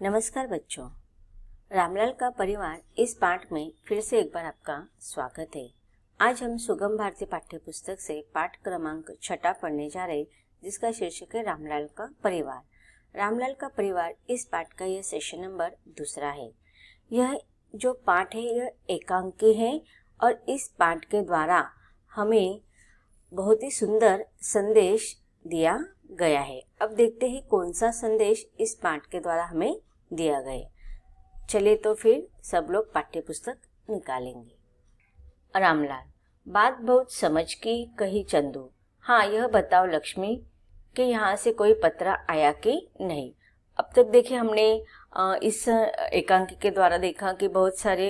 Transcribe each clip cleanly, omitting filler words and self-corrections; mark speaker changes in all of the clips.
Speaker 1: नमस्कार बच्चों, रामलाल का परिवार इस पाठ में फिर से एक बार आपका स्वागत है। आज हम सुगम भारती पाठ्य पुस्तक से पाठ क्रमांक 6 पढ़ने जा रहे, जिसका शीर्षक है रामलाल का परिवार। रामलाल का परिवार इस पाठ का यह सेशन नंबर 2 है। यह जो पाठ है यह एकांकी है और इस पाठ के द्वारा हमें बहुत ही सुंदर संदेश दिया गया है। अब देखते हैं कौन सा संदेश इस पाठ के द्वारा हमें दिया गया। चलिए तो फिर सब लोग पाठ्य पुस्तक निकालेंगे। रामलाल, बात बहुत समझ की कही चंदू। हाँ, यह बताओ लक्ष्मी कि यहाँ से कोई पत्र आया कि नहीं। अब तक देखे हमने इस एकांकी के द्वारा देखा कि बहुत सारे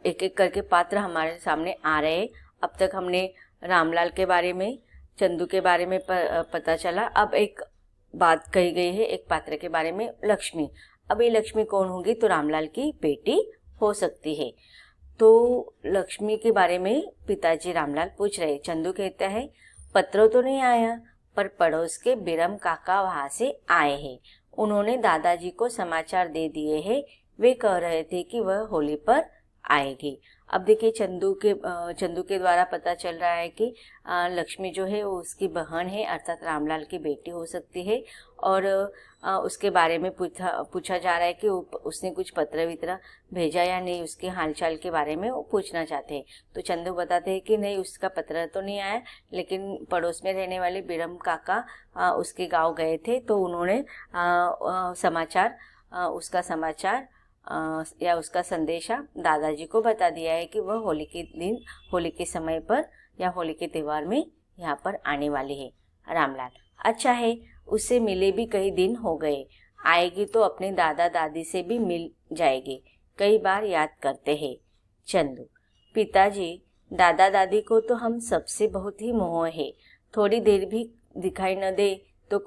Speaker 1: एक एक करके पात्र हमारे सामने आ रहे हैं। अब तक हमने रामलाल के बारे में, चंदू के बारे में पता चला। अब एक बात कही गई है एक पात्र के बारे में, लक्ष्मी। अब ये लक्ष्मी कौन होगी? तो रामलाल की बेटी हो सकती है। तो लक्ष्मी के बारे में पिताजी रामलाल पूछ रहे। चंदू कहता है पत्र तो नहीं आया, पर पड़ोस के बिरम काका वहां से आए हैं। उन्होंने दादाजी को समाचार दे दिए हैं। वे कह रहे थे कि वह होली पर आएगी। अब देखिए चंदू के द्वारा पता चल रहा है कि लक्ष्मी जो है वो उसकी बहन है, अर्थात रामलाल की बेटी हो सकती है। और उसके बारे में पूछा जा रहा है कि उसने कुछ पत्र वित्र भेजा या नहीं, उसके हालचाल के बारे में वो पूछना चाहते हैं। तो चंदू बताते हैं कि नहीं, उसका पत्र तो नहीं आया, लेकिन पड़ोस में रहने वाले बिरम काका उसके गाँव गए थे, तो उन्होंने उसका समाचार या उसका संदेशा दादाजी को बता दिया है कि वह होली के दिन, होली के समय पर या होली के त्यौहार में यहाँ पर आने वाली है। रामलाल, अच्छा है, उससे मिले भी कई दिन हो गए। आएगी तो अपने दादा दादी से भी मिल जाएगी, कई बार याद करते हैं। चंदू, पिताजी, दादा दादी को तो हम सबसे बहुत ही मोह है। थोड़ी देर भी दिखाई न दे तो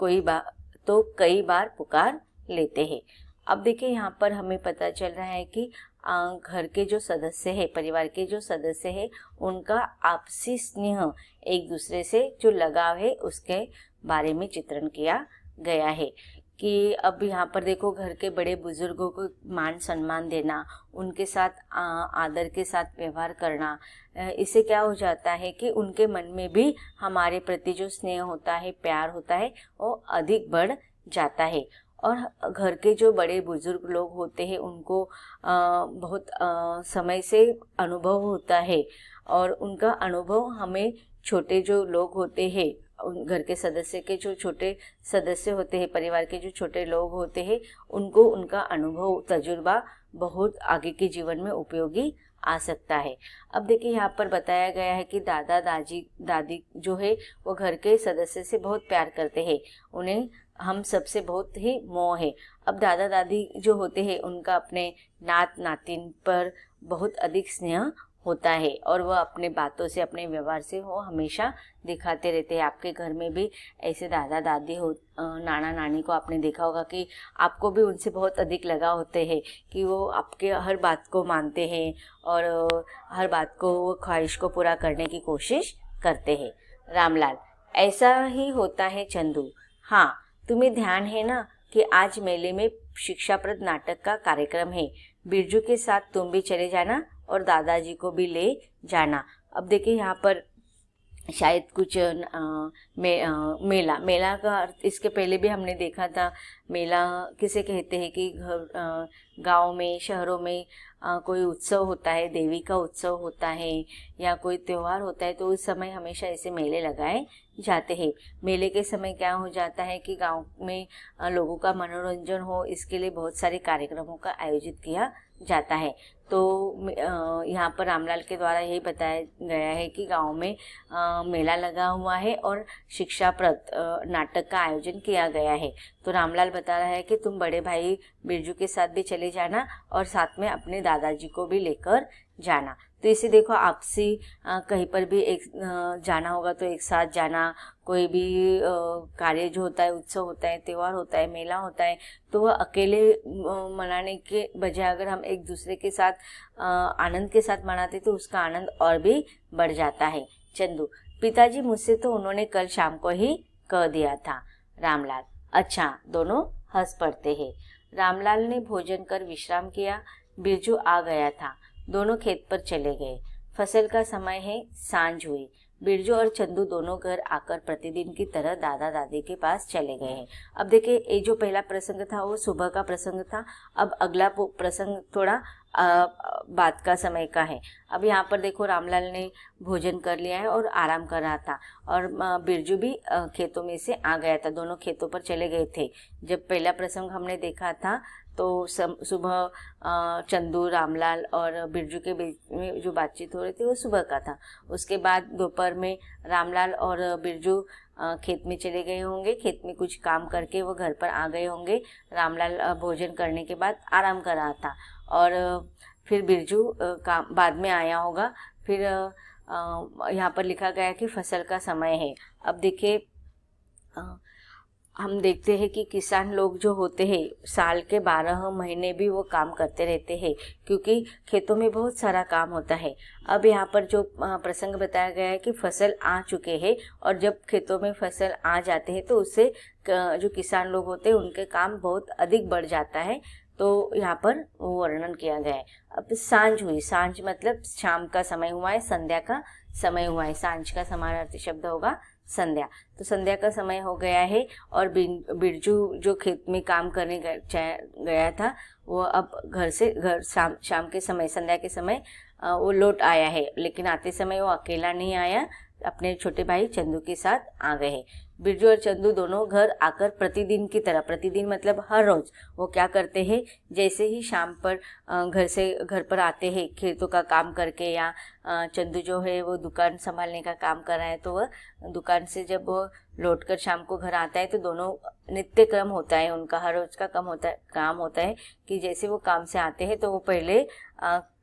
Speaker 1: कई बार पुकार लेते हैं। अब देखिए यहाँ पर हमें पता चल रहा है कि घर के जो सदस्य है, परिवार के जो सदस्य है, उनका आपसी स्नेह, एक दूसरे से जो लगाव है, उसके बारे में चित्रण किया गया है। कि अब यहाँ पर देखो, घर के बड़े बुजुर्गों को मान सम्मान देना, उनके साथ आदर के साथ व्यवहार करना, इससे क्या हो जाता है कि उनके मन में भी हमारे प्रति जो स्नेह होता है, प्यार होता है, वो अधिक बढ़ जाता है। और घर के जो बड़े बुजुर्ग लोग होते हैं उनको बहुत समय से अनुभव होता है, और उनका अनुभव हमें छोटे जो लोग होते हैं, घर के सदस्य के जो छोटे सदस्य होते हैं, परिवार के जो छोटे लोग होते हैं, उनको उनका अनुभव, तजुर्बा बहुत आगे के जीवन में उपयोगी आ सकता है। अब देखिए यहाँ पर बताया गया है कि दादा दादी जो है वो घर के सदस्य से बहुत प्यार करते हैं, उन्हें हम सबसे बहुत ही मोह है। अब दादा दादी जो होते हैं उनका अपने नात नातिन पर बहुत अधिक स्नेह होता है, और वह अपने बातों से, अपने व्यवहार से वो हमेशा दिखाते रहते हैं। आपके घर में भी ऐसे दादा दादी हो, नाना नानी को आपने देखा होगा कि आपको भी उनसे बहुत अधिक लगाव होते हैं, कि वो आपके हर बात को मानते हैं और हर बात को, वो ख्वाहिश को पूरा करने की कोशिश करते हैं। रामलाल, ऐसा ही होता है चंदू। हाँ, तुम्हें ध्यान है ना कि आज मेले में शिक्षाप्रद नाटक का कार्यक्रम है। बिरजू के साथ तुम भी चले जाना और दादाजी को भी ले जाना। अब देखिए यहाँ पर शायद कुछ मेला का अर्थ इसके पहले भी हमने देखा था। मेला किसे कहते हैं कि गांव में, शहरों में कोई उत्सव होता है, देवी का उत्सव होता है या कोई त्यौहार होता है, तो उस समय हमेशा ऐसे मेले लगाए जाते हैं। मेले के समय क्या हो जाता है कि गांव में लोगों का मनोरंजन हो, इसके लिए बहुत सारे कार्यक्रमों का आयोजित किया जाता है। तो यहाँ पर रामलाल के द्वारा यही बताया गया है कि गांव में मेला लगा हुआ है और शिक्षाप्रद नाटक का आयोजन किया गया है। तो रामलाल बता रहा है कि तुम बड़े भाई बिरजू के साथ भी चले जाना और साथ में अपने दादाजी को भी लेकर जाना। तो इसे देखो, आपसी कहीं पर भी एक जाना होगा तो एक साथ जाना, कोई भी कार्य जो होता है, उत्सव होता है, त्यौहार होता है, मेला होता है, तो वह अकेले मनाने के बजाय अगर हम एक दूसरे के साथ आनंद के साथ मनाते तो उसका आनंद और भी बढ़ जाता है। चंदू, पिताजी, मुझसे तो उन्होंने कल शाम को ही कह दिया था। रामलाल, अच्छा, दोनों हंस पड़ते हैं। रामलाल ने भोजन कर विश्राम किया। बिरजू आ गया था। दोनों खेत पर चले गए। फसल का समय है, सांझ हुई। बिरजू और चंदू दोनों घर आकर प्रतिदिन की तरह दादा दादी के पास चले गए हैं। अब देखिए, ये जो पहला प्रसंग था वो सुबह का प्रसंग था। अब अगला प्रसंग थोड़ा बात का समय का है। अब यहाँ पर देखो, रामलाल ने भोजन कर लिया है और आराम कर रहा था, और बिरजू भी खेतों में से आ गया था। दोनों खेतों पर चले गए थे। जब पहला प्रसंग हमने देखा था तो सुबह चंदू, रामलाल और बिरजू के बीच में जो बातचीत हो रही थी वो सुबह का था। उसके बाद दोपहर में रामलाल और बिरजू खेत में चले गए होंगे। खेत में कुछ काम करके वो घर पर आ गए होंगे। रामलाल भोजन करने के बाद आराम कर रहा था, और फिर बिरजू काम बाद में आया होगा। फिर यहाँ पर लिखा गया कि फसल का समय है। अब देखिए, हम देखते हैं कि किसान लोग जो होते हैं साल के 12 महीने भी वो काम करते रहते हैं, क्योंकि खेतों में बहुत सारा काम होता है। अब यहाँ पर जो प्रसंग बताया गया है कि फसल आ चुके हैं, और जब खेतों में फसल आ जाते हैं तो उससे जो किसान लोग होते हैं उनके काम बहुत अधिक बढ़ जाता है। तो यहाँ पर वो वर्णन किया गया है। अब सांझ हुई। सांझ मतलब शाम का समय हुआ है, संध्या का समय हुआ है। सांझ का समानार्थी शब्द होगा संध्या। तो संध्या का समय हो गया है, और बिरजू जो खेत में काम करने गया था वो अब घर शाम के समय, संध्या के समय वो लौट आया है। लेकिन आते समय वो अकेला नहीं आया, अपने छोटे भाई चंदू के साथ आ गए हैं। बिरजू और चंदू दोनों घर आकर प्रतिदिन की तरह, प्रतिदिन मतलब हर रोज, वो क्या करते हैं, जैसे ही शाम पर घर पर आते हैं खेतों का काम करके, या चंदू जो है वो दुकान संभालने का काम कर रहा है, तो वह दुकान से जब वो लौटकर शाम को घर आता है तो दोनों नित्य क्रम होता है उनका, हर रोज का काम होता है कि जैसे वो काम से आते हैं तो वो पहले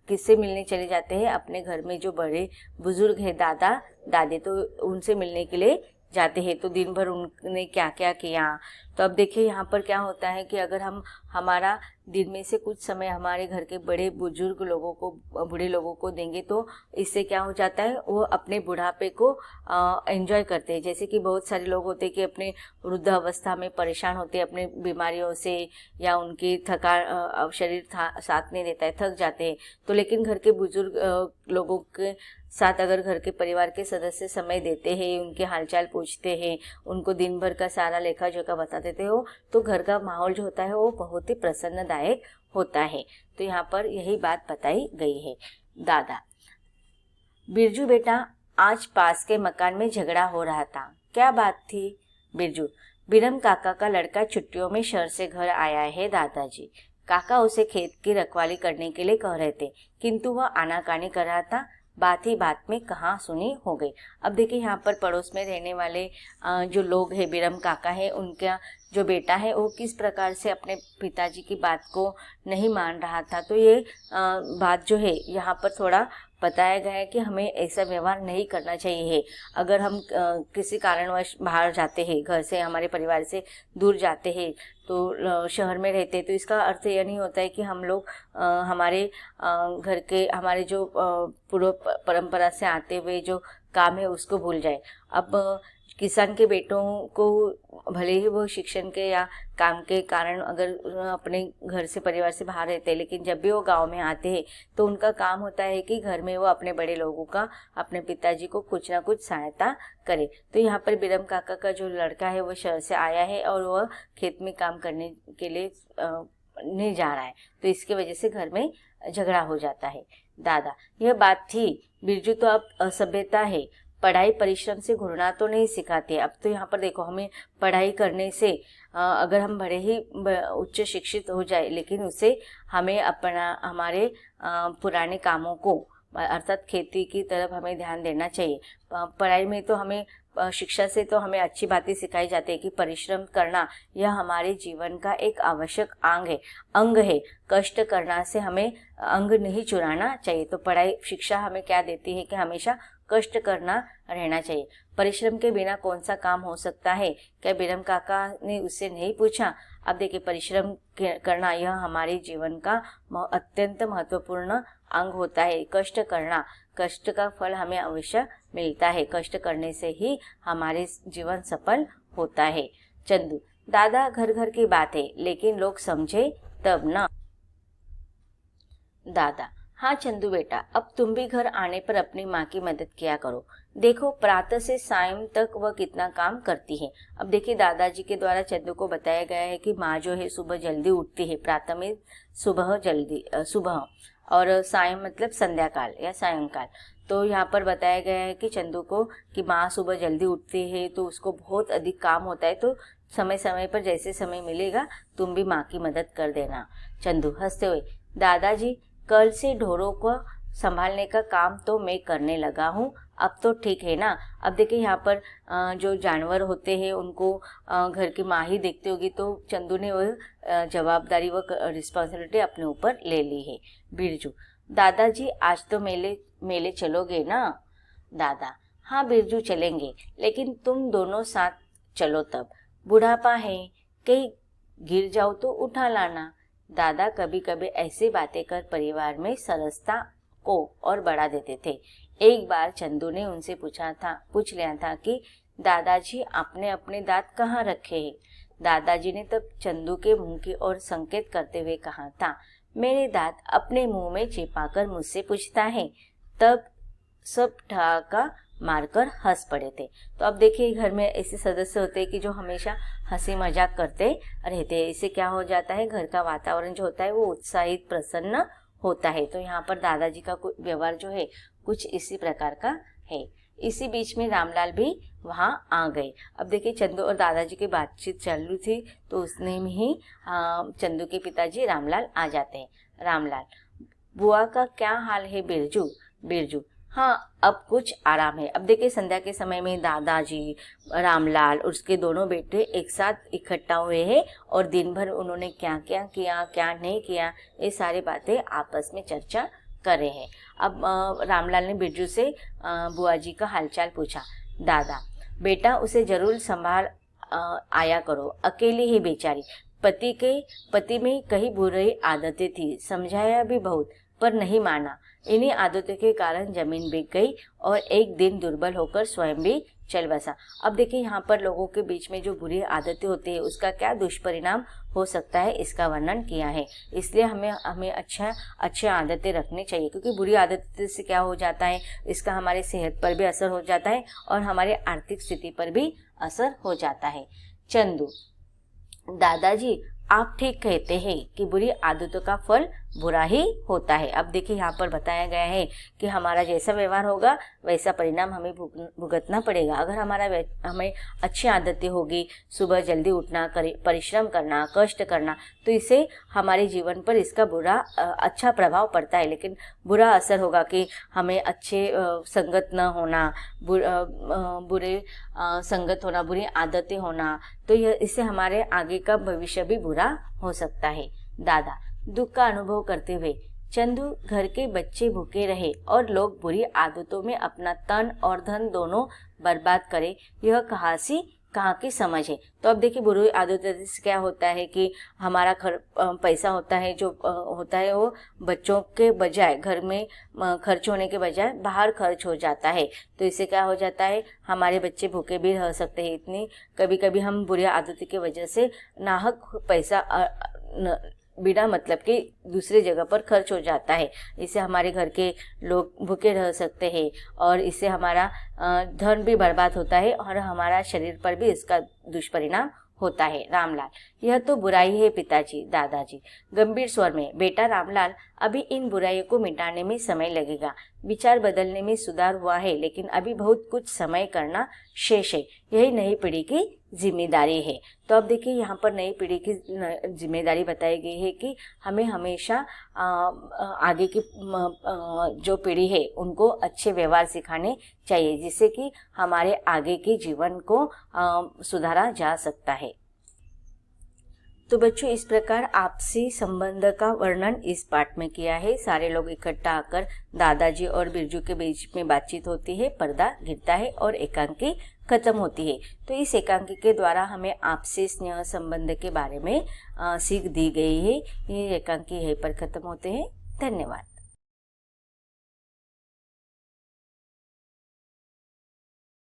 Speaker 1: किससे मिलने चले जाते हैं, अपने घर में जो बड़े बुजुर्ग हैं, दादा दादी, तो उनसे मिलने के लिए जाते हैं। तो दिन भर उन्होंने क्या क्या किया। तो अब देखिए यहाँ पर क्या होता है कि अगर हम हमारा दिन में से कुछ समय हमारे घर के बड़े बुजुर्ग लोगों को, बूढ़े लोगों को देंगे तो इससे क्या हो जाता है, वो अपने बुढ़ापे को एंजॉय करते हैं। जैसे कि बहुत सारे लोग होते हैं कि अपने वृद्ध अवस्था में परेशान होते हैं अपने बीमारियों से, या उनकी थकान, शरीर साथ नहीं देता है, थक जाते हैं। तो लेकिन घर के बुजुर्ग लोगों के साथ अगर घर के परिवार के सदस्य समय देते हैं, उनके हालचाल पूछते हैं, उनको दिन भर का सारा लेखा जोखा बता देते हो, तो घर का माहौल जो होता है वो बहुत ही प्रसन्नदायक होता है। तो यहाँ पर यही बात बताई गई है। दादा: बिरजू बेटा, आज पास के मकान में झगड़ा हो रहा था, क्या बात थी? बिरजू: बिरम काका का लड़का छुट्टियों में शहर से घर आया है दादाजी। काका उसे खेत की रखवाली करने के लिए कह रहे थे, किंतु वह आनाकानी कर रहा था। बात ही बात में कहाँ सुनी हो गई। अब देखिए, यहाँ पर पड़ोस में रहने वाले जो लोग हैं, बिरम काका है, उनका जो बेटा है वो किस प्रकार से अपने पिताजी की बात को नहीं मान रहा था। तो ये बात जो है यहाँ पर थोड़ा बताया गया है कि हमें ऐसा व्यवहार नहीं करना चाहिए। अगर हम किसी कारणवश बाहर जाते हैं, घर से, हमारे परिवार से दूर जाते हैं, तो शहर में रहते, तो इसका अर्थ यह नहीं होता है कि हम लोग हमारे घर के, हमारे जो पूर्व परंपरा से आते हुए जो काम है उसको भूल जाए। अब किसान के बेटों को भले ही वो शिक्षण के या काम के कारण अगर अपने घर से, परिवार से बाहर रहते हैं, लेकिन जब भी वो गांव में आते हैं तो उनका काम होता है कि घर में वो अपने बड़े लोगों का, अपने पिताजी को कुछ ना कुछ सहायता करे। तो यहाँ पर बिरम काका का जो लड़का है वो शहर से आया है और वह खेत में काम करने के लिए नहीं जा रहा है, तो इसकी वजह से घर में झगड़ा हो जाता है। दादा: यह बात थी। बिरजू तो अब असभ्यता है, पढ़ाई परिश्रम से घुरना तो नहीं सिखाती है। अब तो यहाँ पर देखो, हमें पढ़ाई करने से अगर हम बड़े ही उच्च शिक्षित हो जाए, लेकिन उससे हमें हमारे पुराने कामों को, अर्थात खेती की तरफ हमें ध्यान देना चाहिए। पढ़ाई में तो हमें, शिक्षा से तो हमें अच्छी बातें सिखाई जाती है कि परिश्रम करना यह हमारे जीवन का एक आवश्यक अंग है। कष्ट करना से हमें अंग नहीं चुराना चाहिए। तो पढ़ाई, शिक्षा हमें क्या देती है कि हमेशा कष्ट करना रहना चाहिए। परिश्रम के बिना कौन सा काम हो सकता है? क्या बिरम काका ने उससे नहीं पूछा? अब देखिए, परिश्रम करना यह हमारे जीवन का अत्यंत महत्वपूर्ण अंग होता है। कष्ट करना, कष्ट का फल हमें अवश्य मिलता है। कष्ट करने से ही हमारे जीवन सफल होता है। चंदू: दादा, घर घर की बात है, लेकिन लोग समझे तब ना। दादा, हाँ चंदू बेटा, अब तुम भी घर आने पर अपनी माँ की मदद किया करो। देखो प्रातः से सायं तक वह कितना काम करती है। अब देखिए दादाजी के द्वारा चंदू को बताया गया है कि माँ जो है सुबह जल्दी उठती है, प्रातः में सुबह और सायं मतलब संध्या काल या सायंकाल। तो यहाँ पर बताया गया है कि चंदू को कि माँ सुबह जल्दी उठती है तो उसको बहुत अधिक काम होता है, तो समय समय पर जैसे समय मिलेगा तुम भी माँ की मदद कर देना। चंदू हंसते हुए, दादाजी कल से ढोरों को संभालने का काम तो मैं करने लगा हूँ, अब तो ठीक है ना। अब देखिए यहाँ पर जो जानवर होते हैं उनको घर की माँ ही देखती होगी, तो चंदू ने वह जवाबदारी व रिस्पॉन्सिबिलिटी अपने ऊपर ले ली है। बिरजू, दादाजी आज तो मेले चलोगे ना। दादा, हाँ बिरजू चलेंगे, लेकिन तुम दोनों साथ चलो, तब बुढ़ापा है, कहीं गिर जाओ तो उठा लाना। दादा कभी कभी ऐसी बातें कर परिवार में सरसता को और बढ़ा देते थे। एक बार चंदू ने उनसे पूछ लिया था कि दादाजी आपने अपने दांत कहाँ रखे हैं। दादाजी ने तब चंदू के मुंह की ओर संकेत करते हुए कहा था, मेरे दांत अपने मुंह में छिपाकर मुझसे पूछता है। तब सब ठहाका मारकर हंस पड़े थे। तो अब देखिए घर में ऐसे सदस्य होते हैं कि जो हमेशा हंसी मजाक करते रहते हैं। इससे क्या हो जाता है, घर का वातावरण जो होता है वो उत्साहित प्रसन्न होता है। तो यहाँ पर दादाजी का व्यवहार जो है कुछ इसी प्रकार का है। इसी बीच में रामलाल भी वहाँ आ गए। अब देखिए चंदू और दादाजी की बातचीत चालू थी, तो उसने में ही चंदू के पिताजी रामलाल आ जाते हैं। रामलाल, बुआ का क्या हाल है बिरजू। बिरजू, हाँ अब कुछ आराम है। अब देखिए संध्या के समय में दादाजी, रामलाल और उसके दोनों बेटे एक साथ इकट्ठा हुए हैं और दिन भर उन्होंने क्या क्या किया क्या नहीं किया ये सारी बातें आपस में चर्चा कर रहे हैं। अब रामलाल ने बिरजू से बुआ जी का हालचाल पूछा। दादा, बेटा उसे जरूर संभाल आया करो, अकेली ही बेचारी, पति में कई बुरी आदतें थी, समझाया भी बहुत पर नहीं माना। इन्हीं आदतों के कारण जमीन बिक गई और एक दिन दुर्बल होकर स्वयं भी चल बसा। अब देखिए यहाँ पर लोगों के बीच में जो बुरी आदतें होती है उसका क्या दुष्परिणाम हो सकता है इसका वर्णन किया है। इसलिए हमें अच्छी आदतें रखनी चाहिए, क्योंकि बुरी आदतें से क्या हो जाता है, इसका हमारे सेहत पर भी असर हो जाता है और हमारे आर्थिक स्थिति पर भी असर हो जाता है। चंदू, दादाजी आप ठीक कहते हैं कि बुरी आदतों का फल बुरा ही होता है। अब देखिए यहाँ पर बताया गया है कि हमारा जैसा व्यवहार होगा वैसा परिणाम हमें भुगतना पड़ेगा। अगर हमें अच्छी आदतें होगी, सुबह जल्दी उठना, परिश्रम करना, कष्ट करना, तो इससे हमारे जीवन पर इसका अच्छा प्रभाव पड़ता है। लेकिन बुरा असर होगा कि हमें अच्छे संगत न होना, बुरे संगत होना, बुरी आदतें होना, तो इससे हमारे आगे का भविष्य भी बुरा हो सकता है। दादा, दुख का अनुभव करते हुए, चंदू घर के बच्चे भूखे रहे और लोग बुरी आदतों में अपना तन और धन दोनों बर्बाद करें, यह कहाँ की समझ है। तो अब देखिए बुरी आदतों से क्या होता है कि हमारा पैसा होता है जो होता है वो बच्चों के बजाय घर में खर्च होने के बजाय बाहर खर्च हो जाता है। तो इससे क्या हो जाता है, हमारे बच्चे भूखे भी रह सकते हैं। इतनी कभी कभी हम बुरी आदतों की वजह से नाहक पैसा बिना मतलब के दूसरे जगह पर खर्च हो जाता है। इससे हमारे घर के लोग भूखे रह सकते हैं और इससे हमारा धन भी बर्बाद होता है और हमारा शरीर पर भी इसका दुष्परिणाम होता है। रामलाल, यह तो बुराई है पिताजी। दादाजी गंभीर स्वर में, बेटा रामलाल, अभी इन बुराइयों को मिटाने में समय लगेगा। विचार बदलने में सुधार हुआ है, लेकिन अभी बहुत कुछ समय करना शेष है। यही नई पीढ़ी की जिम्मेदारी है। तो अब देखिए यहाँ पर नई पीढ़ी की जिम्मेदारी बताई गई है कि हमें हमेशा आगे की जो पीढ़ी है उनको अच्छे व्यवहार सिखाने चाहिए, जिससे कि हमारे आगे के जीवन को सुधारा जा सकता है। तो बच्चों इस प्रकार आपसी संबंध का वर्णन इस पाठ में किया है। सारे लोग इकट्ठा आकर दादाजी और बिरजू के बीच में बातचीत होती है, पर्दा गिरता है और एकांकी खत्म होती है। तो इस एकांकी के द्वारा हमें आपसी स्नेह संबंध के बारे में सीख दी गई है। ये एकांकी यहीं पर खत्म होते हैं। धन्यवाद।